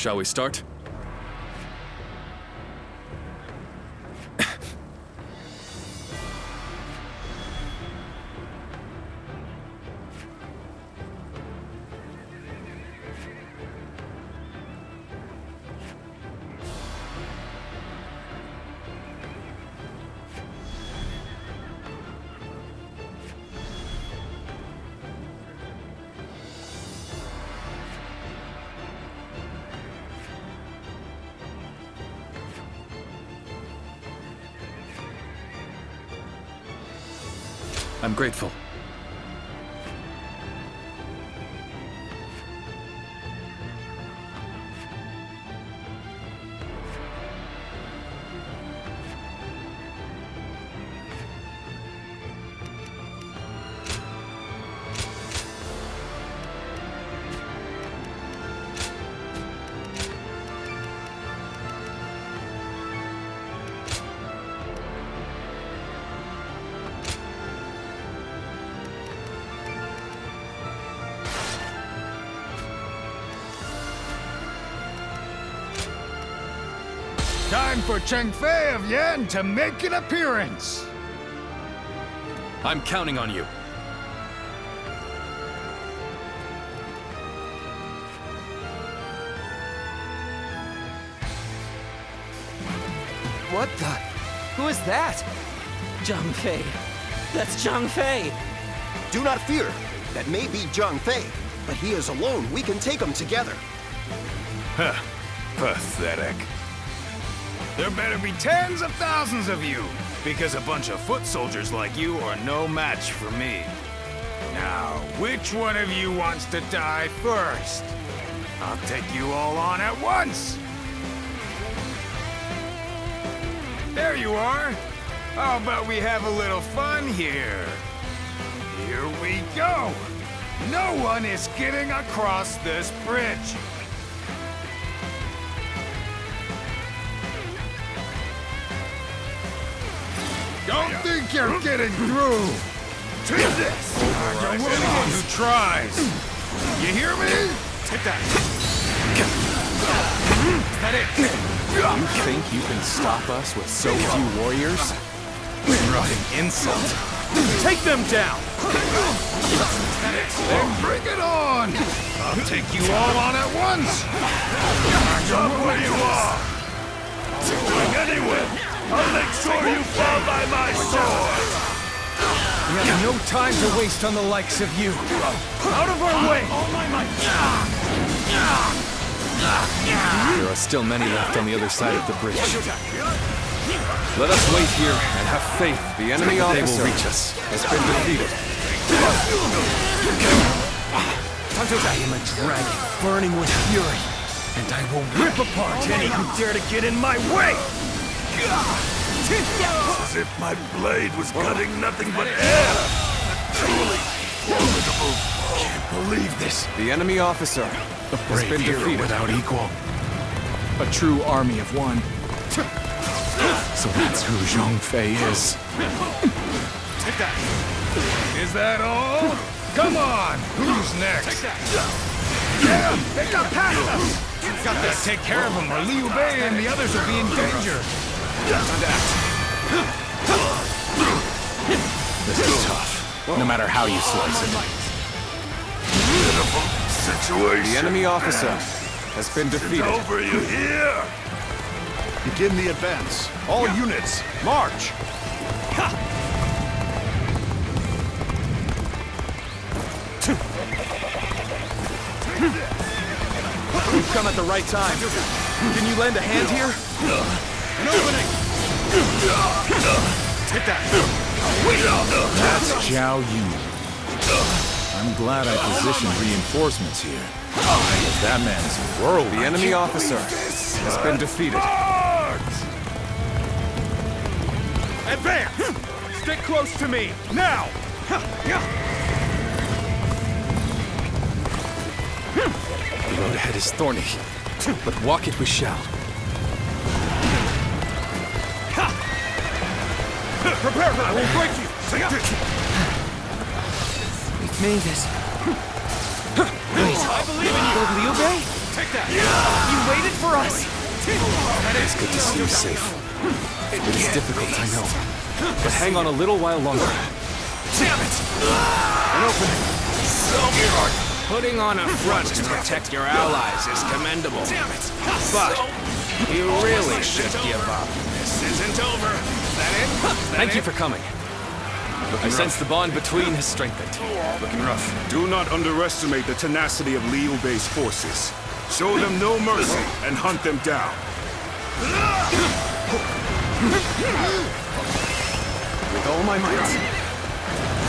Shall we start? I'm grateful. Time for Cheng Fei of Yan to make an appearance! I'm counting on you. What the? Who is that? Zhang Fei. That's Zhang Fei! Do not fear. That may be Zhang Fei, but he is alone. We can take him together. Huh. Pathetic. There better be tens of thousands of you, because a bunch of foot soldiers like you are no match for me. Now, which one of you wants to die first? I'll take you all on at once! There you are! How about we have a little fun here? Here we go! No one is getting across this bridge! Don't think you're getting through! Take this! You're the one who tries! You hear me? Take that! Is that it? You think you can stop us with so few warriors? Rotting insult! Take them down! Then bring it on! I'll take you all on at once! Stop where you are! Going anywhere! I'll make sure you fall by my sword! We have no time to waste on the likes of you! Out of our way! There are still many left on the other side of the bridge. Let us wait here and have faith. The enemy officer has been defeated. I am a dragon, burning with fury, and I will rip apart any who dare to get in my way! As if my blade was cutting nothing but air! Truly formidable! Can't believe this! The enemy officer has been defeated. Without equal. A true army of one. So that's who Zhang Fei is. Take that! Is that all? Come on! Who's next? Yeah! They got past us! You've got to take care of them or Liu Bei and the others will be in danger! This is tough. No matter how you slice it. Pitiful situation. The enemy officer has been defeated. It's over, you hear? Begin the advance. All units, march! You've come at the right time. Can you lend a hand here? An opening! Take that! That's Zhao Yun. I'm glad I positioned reinforcements here. That man is a whirlwind. The enemy officer has been defeated. Advance! Stick close to me, now! The road ahead is thorny, but walk it we shall. Prepare for it! I will break you! We've made it. Wait, I believe in you! Liu Bei? Take that! You waited for us! It's good to see you safe. It is difficult, I know. But hang on a little while longer. Damn it! An opening. Putting on a front to protect your allies is commendable. Damn it! But you really should give up. This isn't over. Is that it? Thank you for coming. I sense the bond between has strengthened. Looking rough. Do not underestimate the tenacity of Liu Bei's forces. Show them no mercy and hunt them down. With all my might.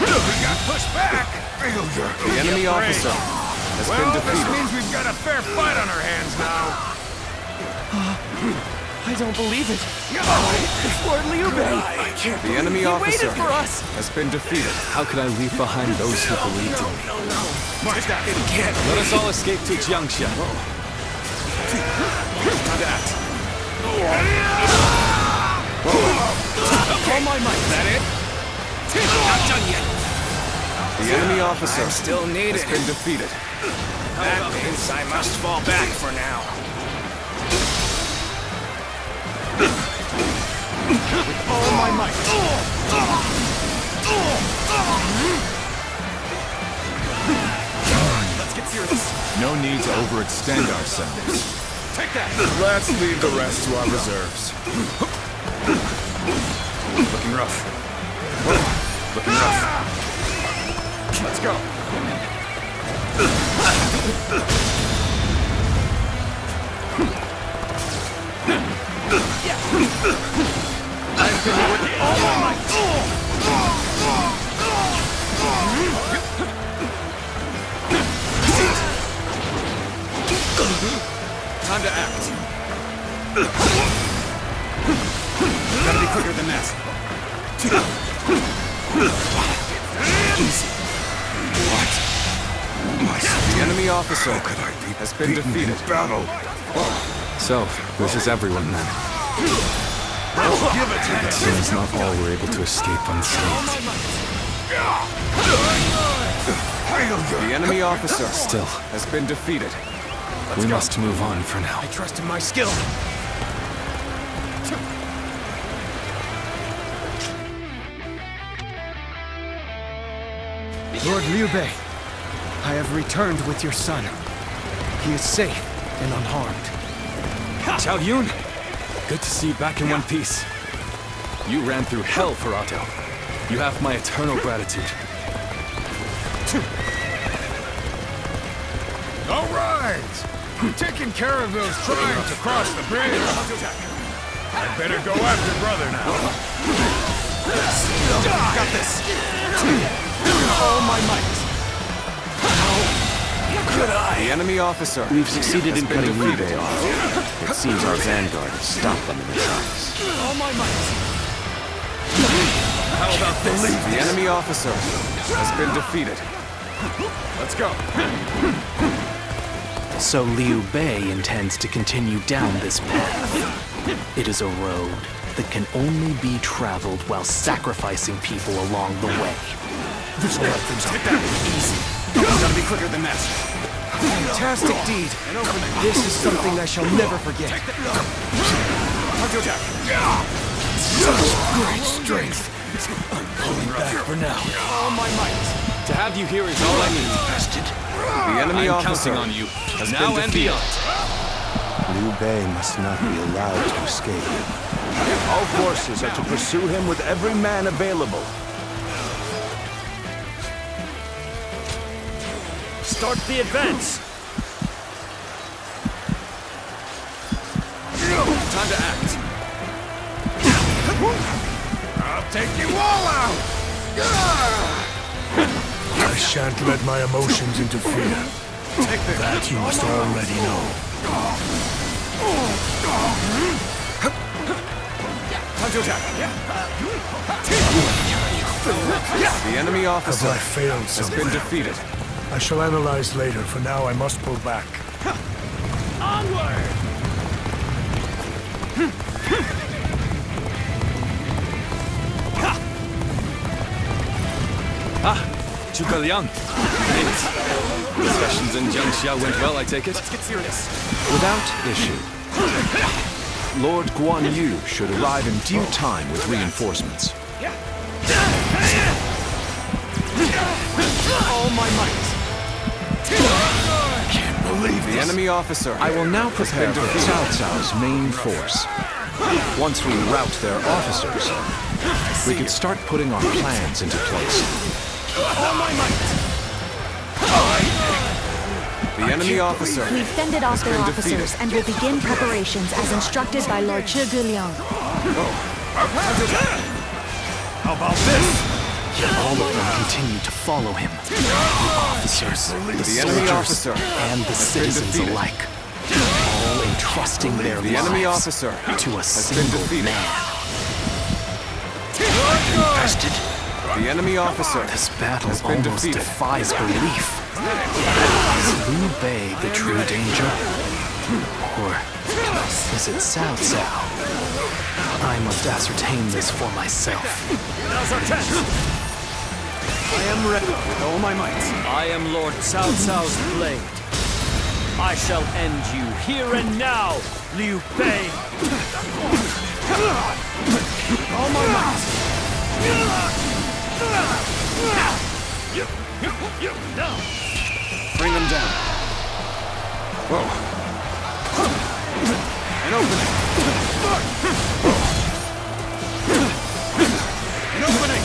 We got pushed back. The enemy officer has been Well, this defeated. means we've got a fair fight on our hands now. I don't believe it! It's Lord Liu Bei! The enemy He officer waited for us! has been defeated. How could I leave behind those who believed in me? March that again. Let us all escape to Jiangxia. That. All my might! Is that it? Not done yet. The enemy officer I'm still needed. has been defeated. That means I must fall back for now. All my might! Let's get serious! No need to overextend ourselves. Take that! Let's leave the rest to our reserves. Looking rough. Looking rough. Let's go. I've been here with all my might! Time to act. Gotta be quicker than that. The enemy officer has been defeated. Battle. So, this is everyone then. It seems not all were able to escape unscathed. The enemy officer still has been defeated. We must move on for now. I trust in my skill. Lord Liu Bei, I have returned with your son. He is safe and unharmed. Cao Yun, good to see you back in one piece. You ran through hell for Otto. You have my eternal gratitude. All right. You've taken care of those trying to cross the bridge. I'd better go after brother now. Got this! All my might! The enemy officer. We've succeeded in has been cutting Liu defeated. Bei off. It seems our vanguard has stopped them in their tracks. All my might! How about this? The enemy officer has been defeated. Let's go. So Liu Bei intends to continue down this path. It is a road that can only be traveled while sacrificing people along the way. This will let things out. Easy. Gotta be quicker than that. Fantastic deed. This is something I shall never forget. Such great strength. I'm pulling back for now. All my might! To have you here is all I need. The enemy I'm officer counting on you. has Now been and defeated. beyond. Liu Bei must not be allowed to escape. All forces are to pursue him with every man available. Start the advance! Time to act. I'll take you all out. I shan't let my emotions interfere. That you must already know. Time to attack. The enemy Have officer I failed has somewhere? been defeated. I shall analyze later. For now, I must pull back. Onward! Zhuge Liang. Discussions in Jiangxia went well, I take it? Let's get serious. Without issue. Lord Guan Yu should arrive in due time with reinforcements. All my might. Can't believe the enemy officer. I will now prepare for Cao Cao's main force. Once we rout their officers, we could start putting our plans into place. All my might. The enemy officer. We've fended off their officers and will begin preparations as instructed by Lord Zhuge Liang. How about this? All of them continue to follow him. The officers, the enemy soldiers, officer and the citizens alike. All entrusting their The enemy lives officer to a single man. Infested. The enemy officer. This battle has been almost defeated. defies belief. Is Liu Bei the true danger? Or is it Cao Cao? I must ascertain this for myself. Now's our chance. I am ready with all my might. I am Lord Cao Cao's blade. I shall end you here and now, Liu Bei. All my might. Bring them down. Whoa. An opening. An opening.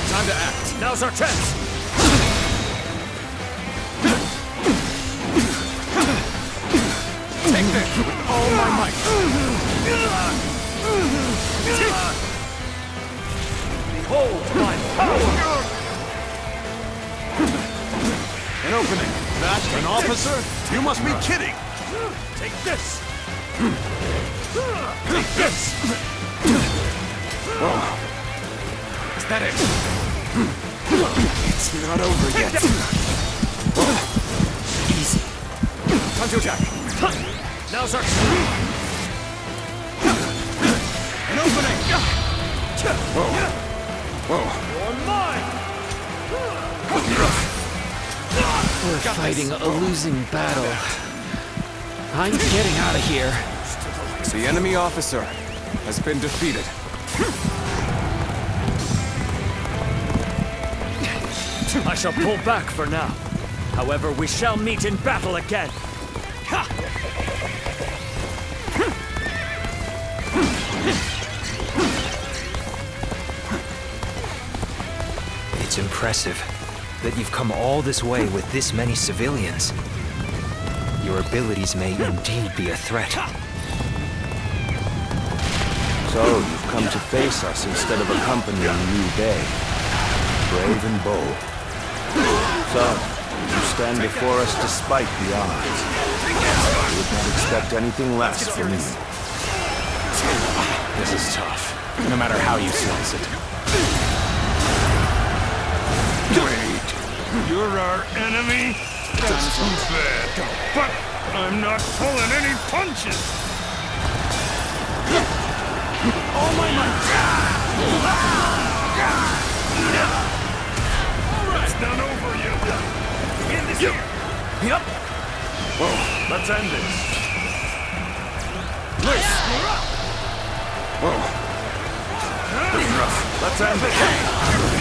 Time to act. Now's our chance. Take this with all my might. Behold my power. An opening. That an officer? You must be kidding! Take this. Take this. Is that it? It's not over yet. Easy. Jack. Now's our chance. An opening. Whoa. You're mine. We're fighting a losing battle. I'm getting out of here. The enemy officer has been defeated. I shall pull back for now. However, we shall meet in battle again. Ha! It's impressive that you've come all this way with this many civilians. Your abilities may indeed be a threat. So, you've come to face us instead of accompanying Liu Bei. Brave and bold. So, you stand before us despite the odds. I would not expect anything less from you. This is tough, no matter how you slice it. Wait, you're our enemy? That's too bad. But I'm not pulling any punches! All my might. It's not over yet. In this here. Yep. Whoa, let's end this. Let's end this.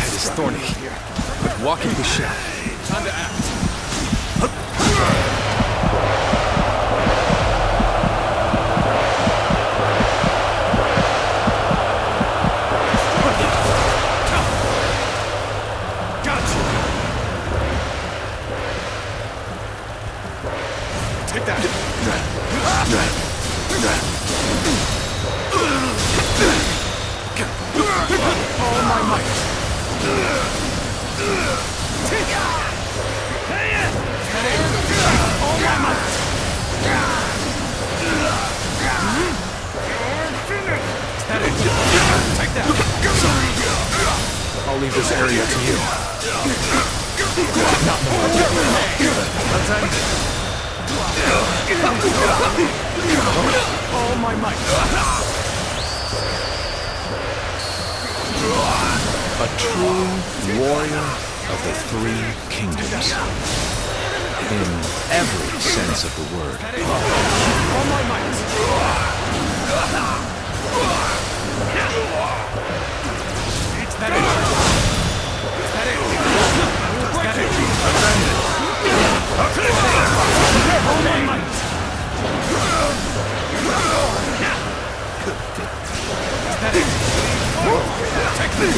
It is thorny here, but walking the shell. Time to act. Take that! All my might. All my might. Is that it? Take that. I'll leave this area to you. Not more. Let's end it. All my might. A true warrior of the three kingdoms. In every sense of the word. All my might! Is that it? Is that it? All my might! Is that it? Take this!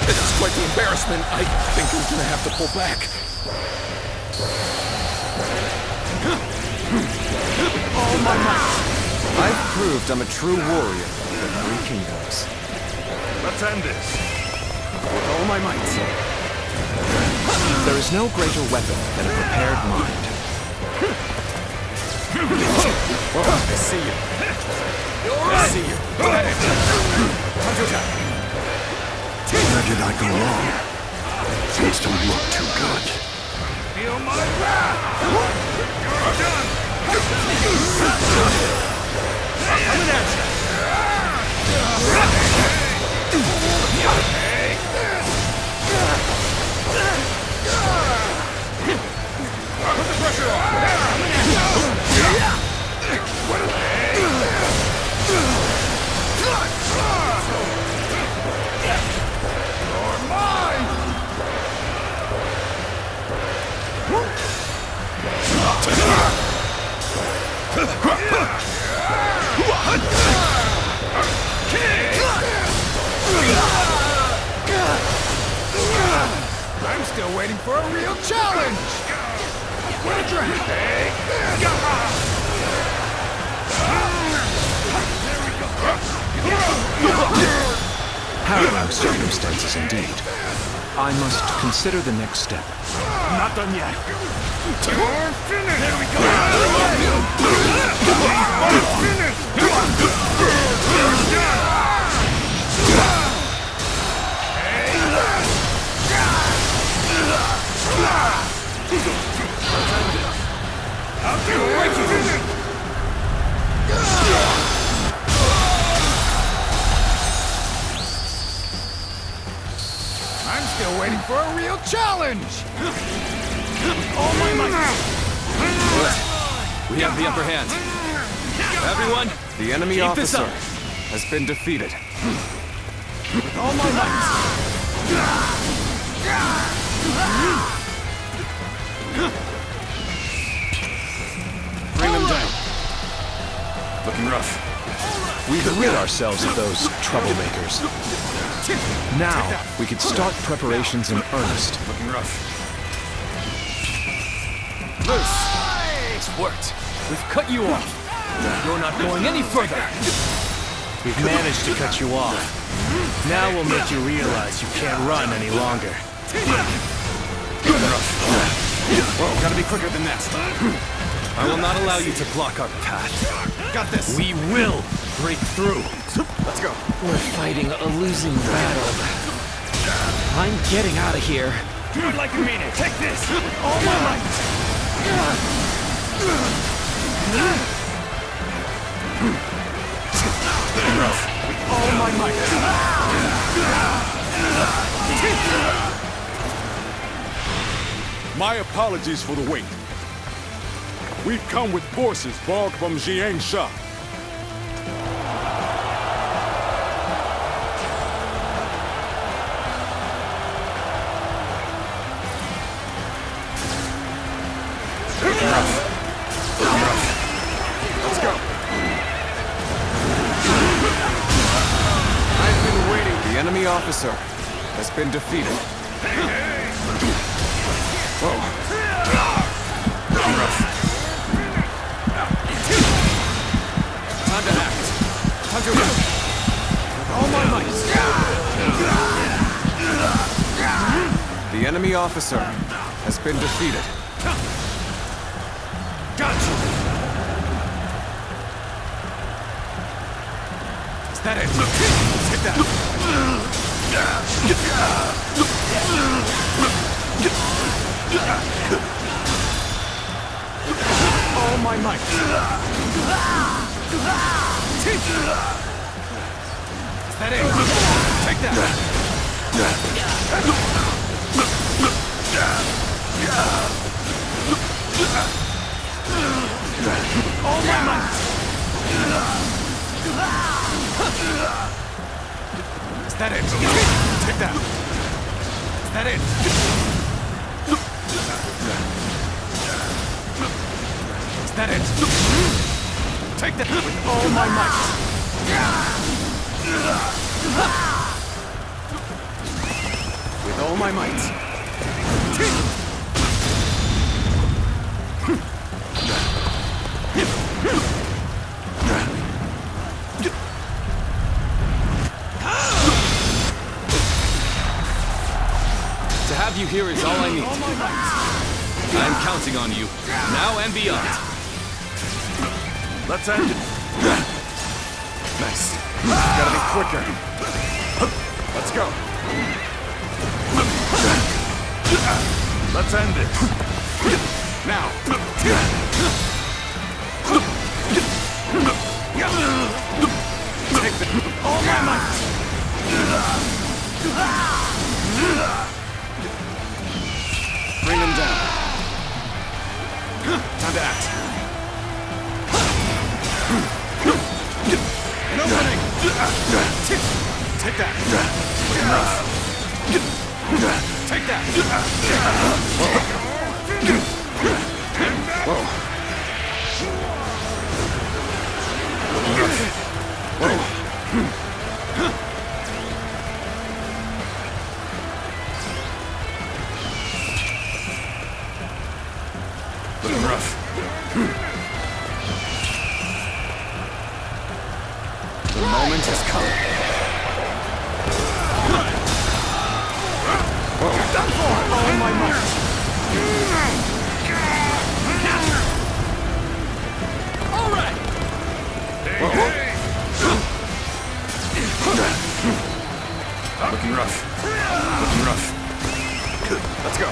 This is quite the embarrassment. I think I'm gonna have to pull back. All my might! I've proved I'm a true warrior of the three kingdoms. Let's end this. With all my might! There is no greater weapon than a prepared mind. I see you. I see you. Counterattack. Where did I go wrong? Things don't look too good. Feel my wrath! You're done! Coming at you! Put the pressure on! You're mine! I'm still waiting for a real challenge! What a drag! Harrowing circumstances indeed. I must consider the next step. Not done yet. You're finished! There we go! I'm still waiting for a real challenge! All my might! We have the upper hand. Everyone, the enemy Keep this officer up. has been defeated. With all my might! Bring them down. Looking rough. We've rid ourselves of those troublemakers. Now, we could start preparations in earnest. Looking rough. Loose. It's worked. We've cut you off. You're not going any further. We've managed to cut you off. Now we'll make you realize you can't run any longer. Whoa, gotta be quicker than that. I will not allow you to block our path. Got this. We will break through. Let's go. We're fighting a losing battle. I'm getting out of here. Do it like you mean it. Take this. All my might. All my might. My apologies for the wait. We've come with forces borrowed from Jiang Sha. Let's go. I've been waiting. The enemy officer has been defeated. Whoa. Time to act. Time to act. With all my might. The enemy officer has been defeated. Got you. Is that it? Take that. all my might. Is that it? Take that! All my might! Is that it? Take that! Is that it? Is that it? Take that with all my might! With all my might! To have you here is all I need. I'm counting on you, now and beyond. Let's end it. Nice. Gotta be quicker. Let's go. Let's end this. Now. Take that. All my might. Bring him down. Time to act. An opening. Take that. Take that. Whoa. Looking rough. The moment has come. Whoa. Done for! All my might. All right. Looking rough. Looking rough. Let's go.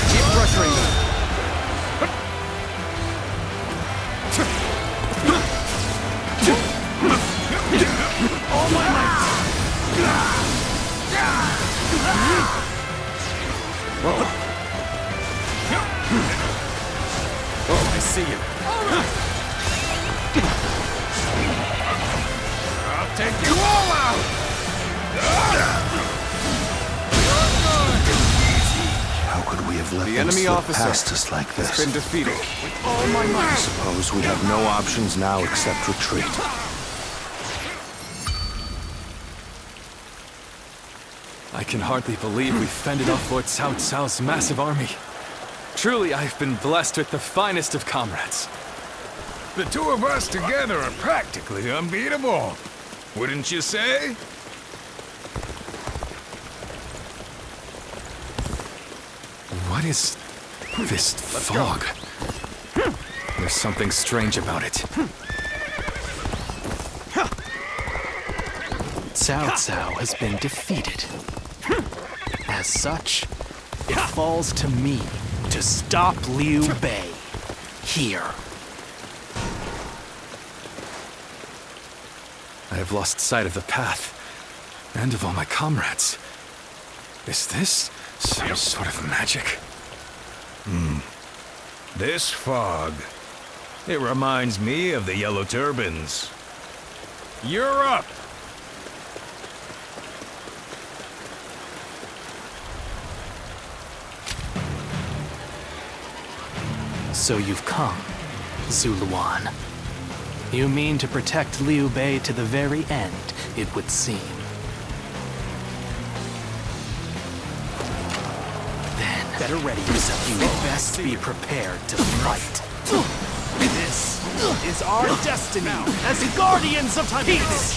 Keep pressuring them. All my might. Whoa. Oh, I see you. I'll take you all out. How could we have let The them enemy slip officer past us like has this? been defeated. All my I might. suppose we have no options now except retreat. I can hardly believe we fended off Lord Cao Cao's massive army. Truly, I've been blessed with the finest of comrades. The two of us together are practically unbeatable. Wouldn't you say? What is this fog? There's something strange about it. Cao Cao has been defeated. As such, it falls to me to stop Liu Bei here. I have lost sight of the path, and of all my comrades. Is this some sort of magic? This fog. It reminds me of the Yellow Turbans. You're up! So you've come, Zuluan. You mean to protect Liu Bei to the very end, it would seem. Then, better ready yourself. You best be prepared to fight. This is our destiny as guardians of peace!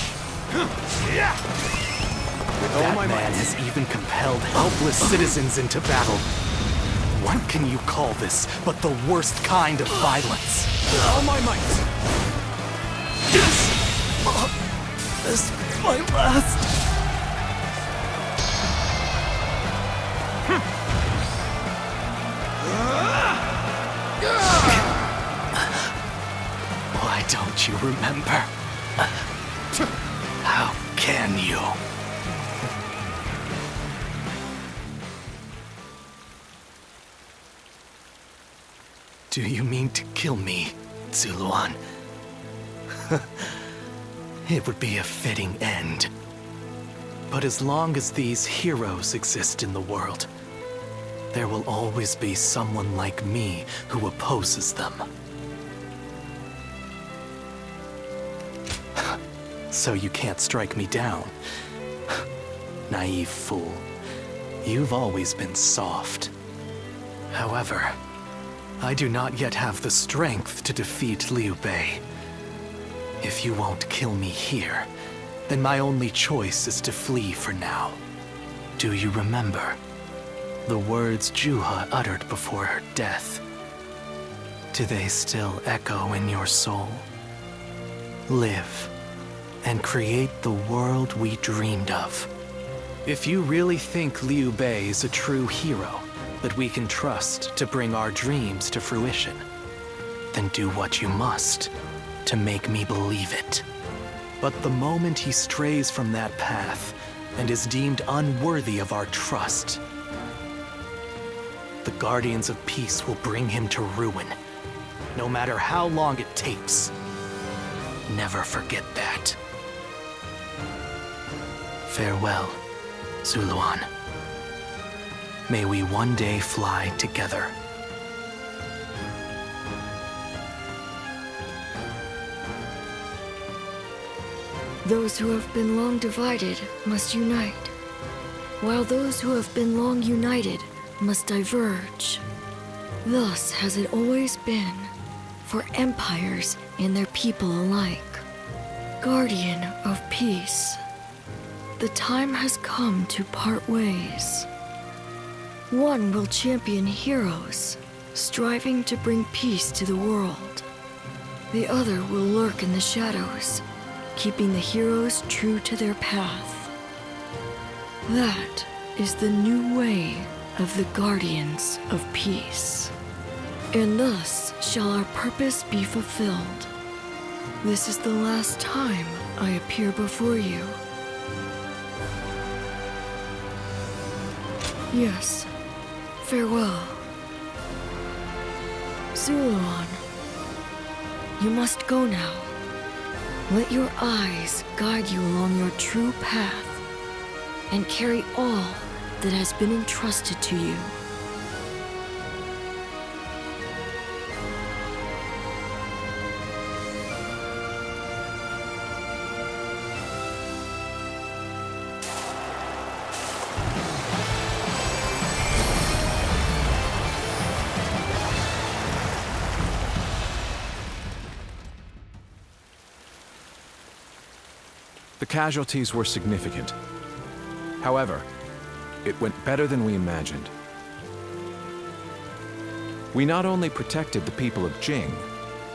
That man has even compelled helpless citizens into battle. What can you call this but the worst kind of violence? All my might. This is my last. Why don't you remember? How can you? Do you mean to kill me, Zuluan? It would be a fitting end. But as long as these heroes exist in the world, there will always be someone like me who opposes them. So you can't strike me down. Naive fool. You've always been soft. However, I do not yet have the strength to defeat Liu Bei. If you won't kill me here, then my only choice is to flee for now. Do you remember the words Juha uttered before her death? Do they still echo in your soul? Live and create the world we dreamed of. If you really think Liu Bei is a true hero that we can trust to bring our dreams to fruition, then do what you must to make me believe it. But the moment he strays from that path and is deemed unworthy of our trust, the Guardians of Peace will bring him to ruin, no matter how long it takes. Never forget that. Farewell, Zuluan. May we one day fly together. Those who have been long divided must unite, while those who have been long united must diverge. Thus has it always been for empires and their people alike. Guardian of Peace, the time has come to part ways. One will champion heroes, striving to bring peace to the world. The other will lurk in the shadows, keeping the heroes true to their path. That is the new way of the Guardians of Peace. And thus shall our purpose be fulfilled. This is the last time I appear before you. Yes, farewell. Zuluan, you must go now. Let your eyes guide you along your true path, and carry all that has been entrusted to you. The casualties were significant. However, it went better than we imagined. We not only protected the people of Jing,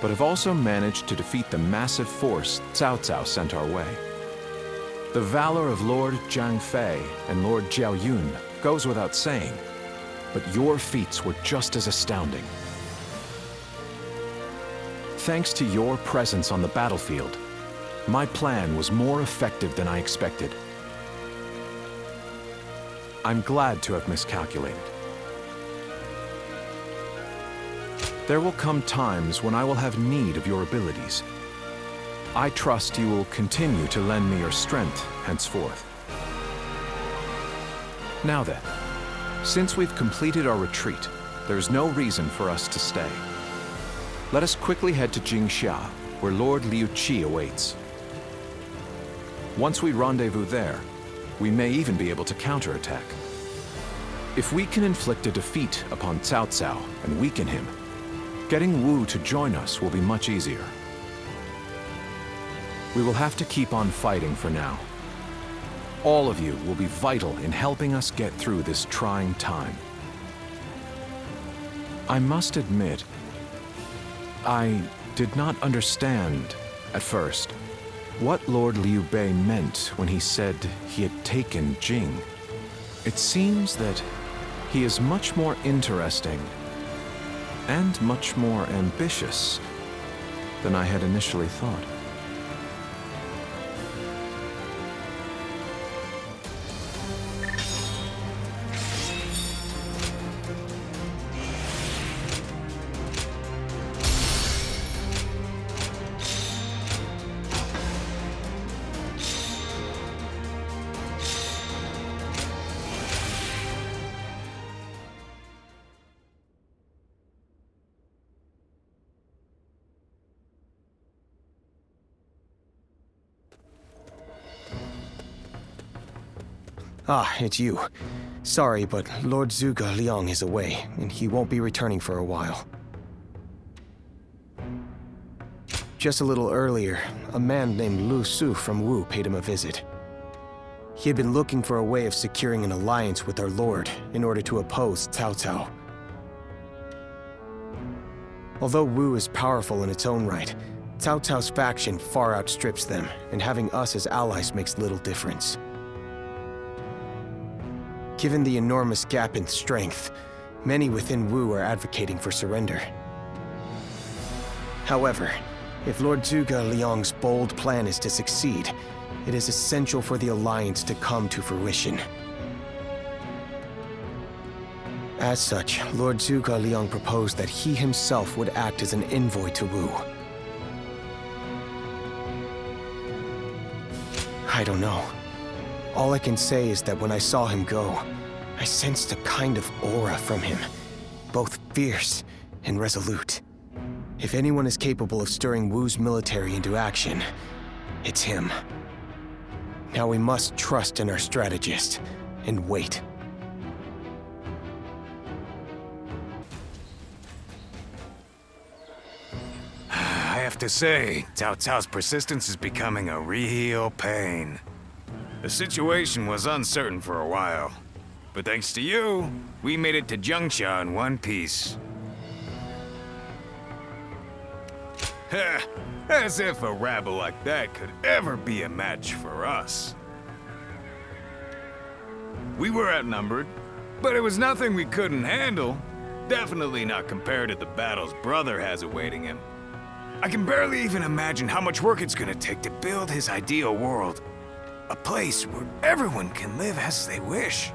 but have also managed to defeat the massive force Cao Cao sent our way. The valor of Lord Zhang Fei and Lord Jiao Yun goes without saying, but your feats were just as astounding. Thanks to your presence on the battlefield, my plan was more effective than I expected. I'm glad to have miscalculated. There will come times when I will have need of your abilities. I trust you will continue to lend me your strength henceforth. Now then, since we've completed our retreat, there's no reason for us to stay. Let us quickly head to Jingxia, where Lord Liu Qi awaits. Once we rendezvous there, we may even be able to counterattack. If we can inflict a defeat upon Cao Cao and weaken him, getting Wu to join us will be much easier. We will have to keep on fighting for now. All of you will be vital in helping us get through this trying time. I must admit, I did not understand at first what Lord Liu Bei meant when he said he had taken Jing. It seems that he is much more interesting and much more ambitious than I had initially thought. Ah, it's you. Sorry, but Lord Zhuge Liang is away, and he won't be returning for a while. Just a little earlier, a man named Lu Su from Wu paid him a visit. He had been looking for a way of securing an alliance with our lord in order to oppose Cao Cao. Although Wu is powerful in its own right, Cao Cao's faction far outstrips them, and having us as allies makes little difference. Given the enormous gap in strength, many within Wu are advocating for surrender. However, if Lord Zhuge Liang's bold plan is to succeed, it is essential for the alliance to come to fruition. As such, Lord Zhuge Liang proposed that he himself would act as an envoy to Wu. I don't know. All I can say is that when I saw him go, I sensed a kind of aura from him, both fierce and resolute. If anyone is capable of stirring Wu's military into action, it's him. Now we must trust in our strategist and wait. I have to say, Cao Cao's persistence is becoming a real pain. The situation was uncertain for a while, but thanks to you, we made it to Jingsha in one piece. As if a rabble like that could ever be a match for us. We were outnumbered, but it was nothing we couldn't handle. Definitely not compared to the battles brother has awaiting him. I can barely even imagine how much work it's gonna take to build his ideal world. A place where everyone can live as they wish.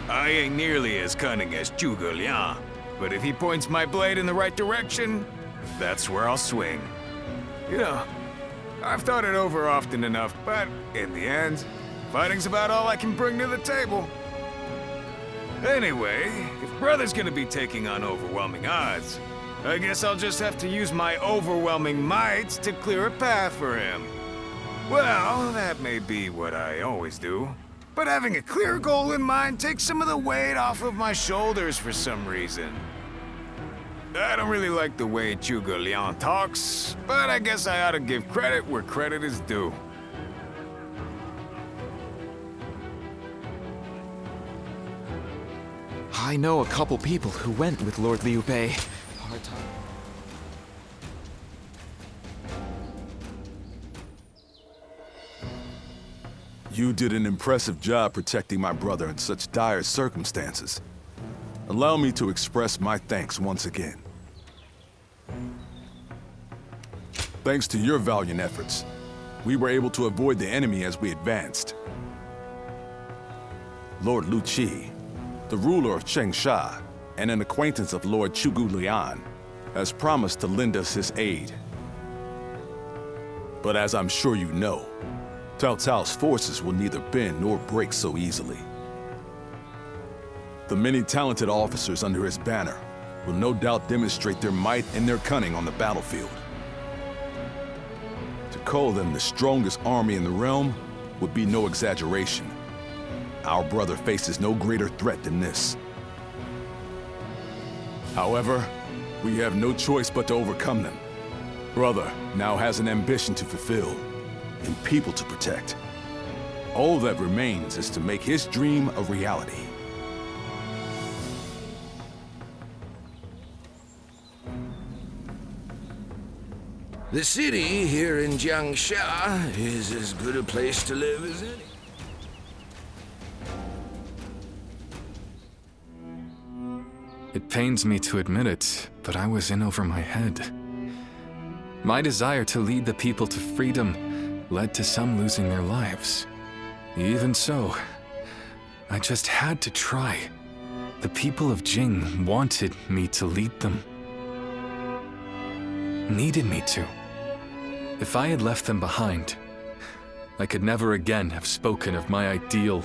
I ain't nearly as cunning as Zhuge Liang, but if he points my blade in the right direction, that's where I'll swing. You know, I've thought it over often enough, but in the end, fighting's about all I can bring to the table. Anyway, if brother's gonna be taking on overwhelming odds, I guess I'll just have to use my overwhelming might to clear a path for him. Well, that may be what I always do, but having a clear goal in mind takes some of the weight off of my shoulders for some reason. I don't really like the way Zhuge Liang talks, but I guess I ought to give credit where credit is due. I know a couple people who went with Lord Liu Bei. Hard time. You did an impressive job protecting my brother in such dire circumstances. Allow me to express my thanks once again. Thanks to your valiant efforts, we were able to avoid the enemy as we advanced. Lord Lu Qi, the ruler of Changsha and an acquaintance of Lord Zhuge Liang, has promised to lend us his aid. But as I'm sure you know, Cao Cao's forces will neither bend nor break so easily. The many talented officers under his banner will no doubt demonstrate their might and their cunning on the battlefield. To call them the strongest army in the realm would be no exaggeration. Our brother faces no greater threat than this. However, we have no choice but to overcome them. Brother now has an ambition to fulfill and people to protect. All that remains is to make his dream a reality. The city here in Jingsha is as good a place to live as any. It pains me to admit it, but I was in over my head. My desire to lead the people to freedom led to some losing their lives. Even so, I just had to try. The people of Jing wanted me to lead them. Needed me to. If I had left them behind, I could never again have spoken of my ideal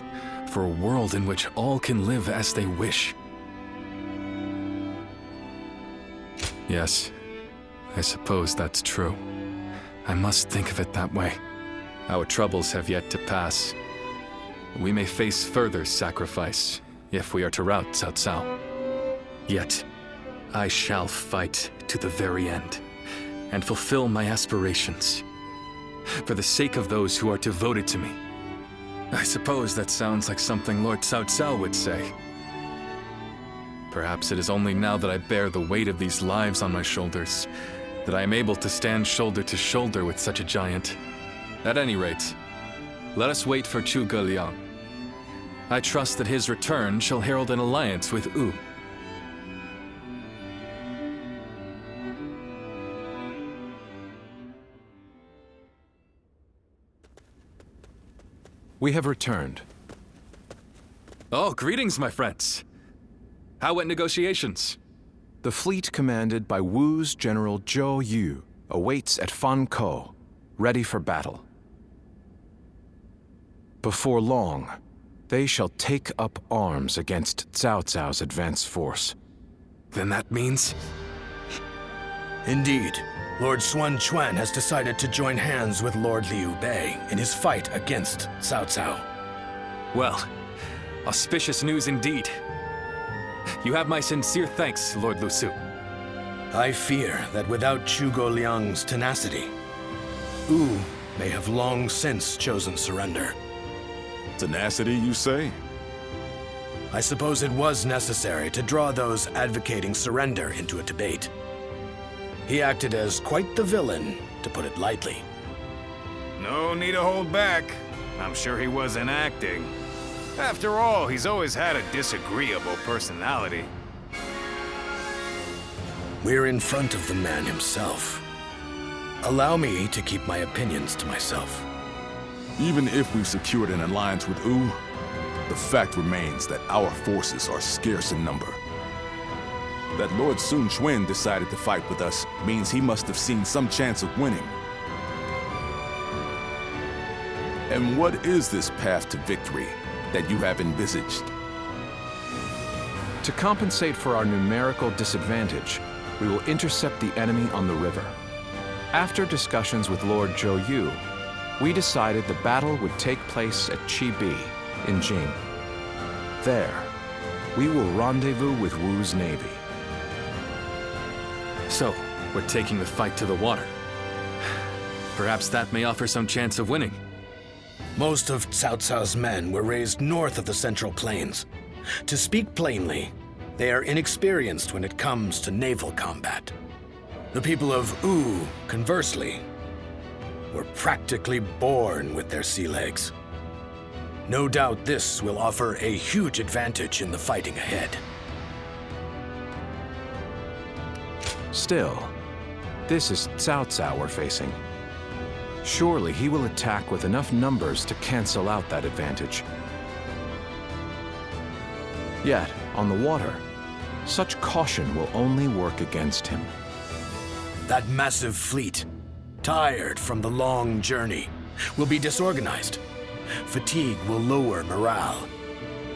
for a world in which all can live as they wish. Yes, I suppose that's true. I must think of it that way. Our troubles have yet to pass. We may face further sacrifice if we are to rout Cao Cao. Yet, I shall fight to the very end and fulfill my aspirations for the sake of those who are devoted to me. I suppose that sounds like something Lord Cao Cao would say. Perhaps it is only now that I bear the weight of these lives on my shoulders that I am able to stand shoulder to shoulder with such a giant. At any rate, let us wait for Zhuge Liang. I trust that his return shall herald an alliance with Wu. We have returned. Oh, greetings, my friends. How went negotiations? The fleet commanded by Wu's General Zhou Yu awaits at Fan Ko, ready for battle. Before long, they shall take up arms against Cao Cao's advance force. Then that means? Indeed. Lord Sun Quan has decided to join hands with Lord Liu Bei in his fight against Cao Cao. Well, auspicious news indeed. You have my sincere thanks, Lord Lu Su. I fear that without Zhuge Liang's tenacity, Wu may have long since chosen surrender. Tenacity, you say? I suppose it was necessary to draw those advocating surrender into a debate. He acted as quite the villain, to put it lightly. No need to hold back. I'm sure he wasn't acting. After all, he's always had a disagreeable personality. We're in front of the man himself. Allow me to keep my opinions to myself. Even if we've secured an alliance with Wu, the fact remains that our forces are scarce in number. That Lord Sun Quan decided to fight with us means he must have seen some chance of winning. And what is this path to victory that you have envisaged? To compensate for our numerical disadvantage, we will intercept the enemy on the river. After discussions with Lord Zhou Yu, we decided the battle would take place at Chibi in Jing. There, we will rendezvous with Wu's navy. So, we're taking the fight to the water. Perhaps that may offer some chance of winning. Most of Cao Cao's men were raised north of the Central Plains. To speak plainly, they are inexperienced when it comes to naval combat. The people of Wu, conversely, were practically born with their sea legs. No doubt this will offer a huge advantage in the fighting ahead. Still, this is Cao Cao we're facing. Surely he will attack with enough numbers to cancel out that advantage. Yet, on the water, such caution will only work against him. That massive fleet, tired from the long journey, will be disorganized. Fatigue will lower morale,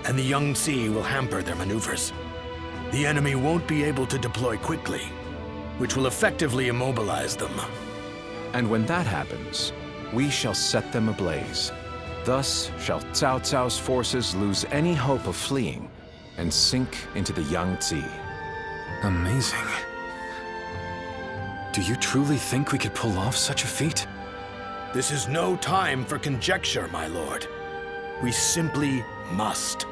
and the Yangtze will hamper their maneuvers. The enemy won't be able to deploy quickly, which will effectively immobilize them. And when that happens, we shall set them ablaze. Thus shall Cao Cao's forces lose any hope of fleeing and sink into the Yangtze. Amazing. Do you truly think we could pull off such a feat? This is no time for conjecture, my lord. We simply must.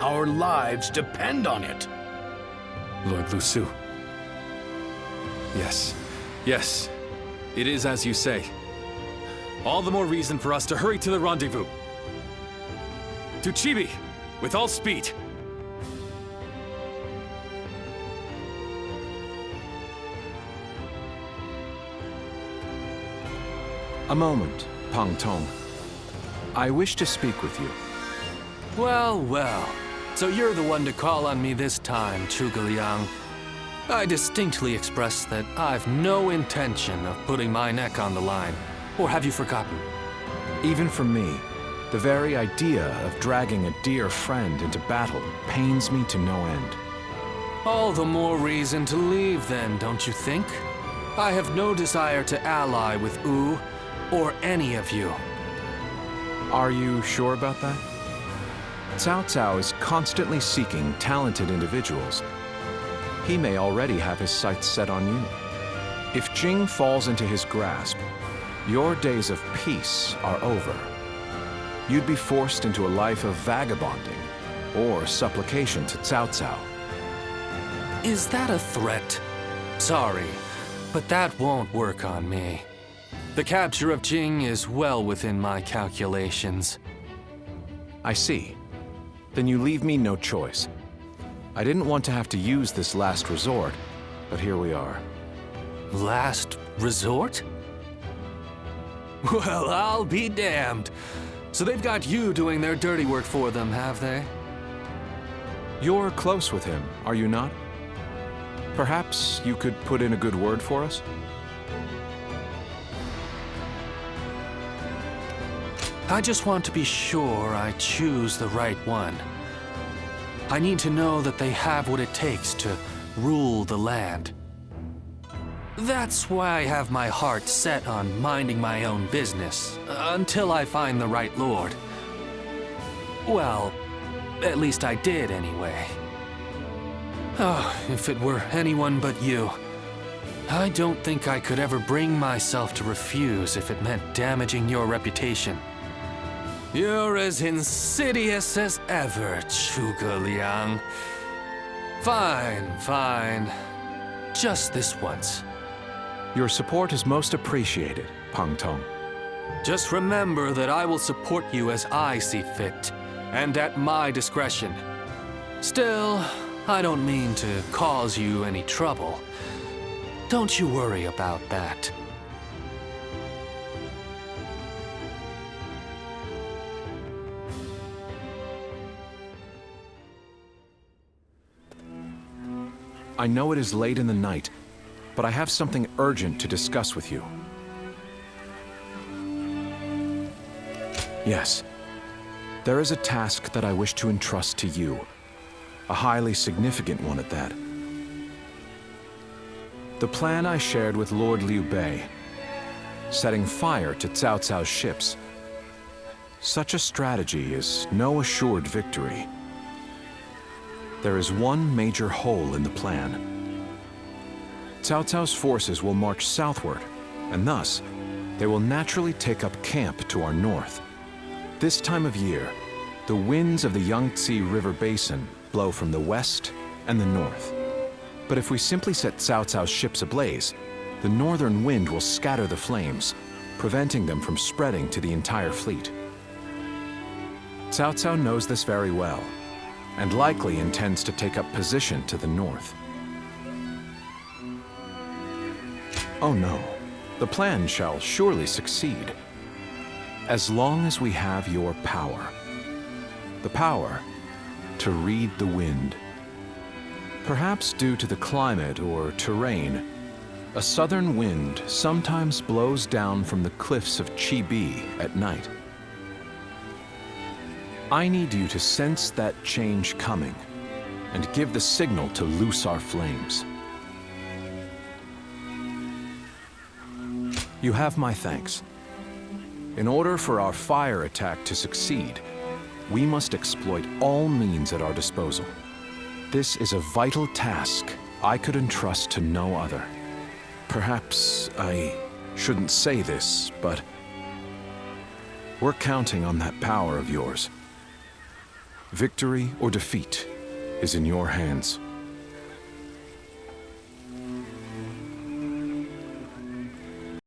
Our lives depend on it. Lord Lu Su. Yes, yes. It is as you say. All the more reason for us to hurry to the rendezvous. To Chibi, with all speed. A moment, Pang Tong. I wish to speak with you. Well, well. So you're the one to call on me this time, Zhuge Liang. I distinctly expressed that I've no intention of putting my neck on the line. Or have you forgotten? Even for me, the very idea of dragging a dear friend into battle pains me to no end. All the more reason to leave then, don't you think? I have no desire to ally with Wu or any of you. Are you sure about that? Cao Cao is constantly seeking talented individuals. He may already have his sights set on you. If Jing falls into his grasp, your days of peace are over. You'd be forced into a life of vagabonding or supplication to Cao Cao. Is that a threat? Sorry, but that won't work on me. The capture of Jing is well within my calculations. I see. Then you leave me no choice. I didn't want to have to use this last resort, but here we are. Last resort? Well, I'll be damned. So they've got you doing their dirty work for them, have they? You're close with him, are you not? Perhaps you could put in a good word for us? I just want to be sure I choose the right one. I need to know that they have what it takes to rule the land. That's why I have my heart set on minding my own business, until I find the right lord. Well, at least I did anyway. Oh, if it were anyone but you. I don't think I could ever bring myself to refuse if it meant damaging your reputation. You're as insidious as ever, Zhuge Liang. Fine, fine. Just this once. Your support is most appreciated, Pang Tong. Just remember that I will support you as I see fit, and at my discretion. Still, I don't mean to cause you any trouble. Don't you worry about that. I know it is late in the night, but I have something urgent to discuss with you. Yes, there is a task that I wish to entrust to you. A highly significant one at that. The plan I shared with Lord Liu Bei, setting fire to Cao Cao's ships. Such a strategy is no assured victory. There is one major hole in the plan. Cao Cao's forces will march southward, and thus, they will naturally take up camp to our north. This time of year, the winds of the Yangtze River Basin blow from the west and the north. But if we simply set Cao Cao's ships ablaze, the northern wind will scatter the flames, preventing them from spreading to the entire fleet. Cao Cao knows this very well, and likely intends to take up position to the north. Oh no, the plan shall surely succeed, as long as we have your power. The power to read the wind. Perhaps due to the climate or terrain, a southern wind sometimes blows down from the cliffs of Chibi at night. I need you to sense that change coming and give the signal to loose our flames. You have my thanks. In order for our fire attack to succeed, we must exploit all means at our disposal. This is a vital task I could entrust to no other. Perhaps I shouldn't say this, but we're counting on that power of yours. Victory or defeat is in your hands.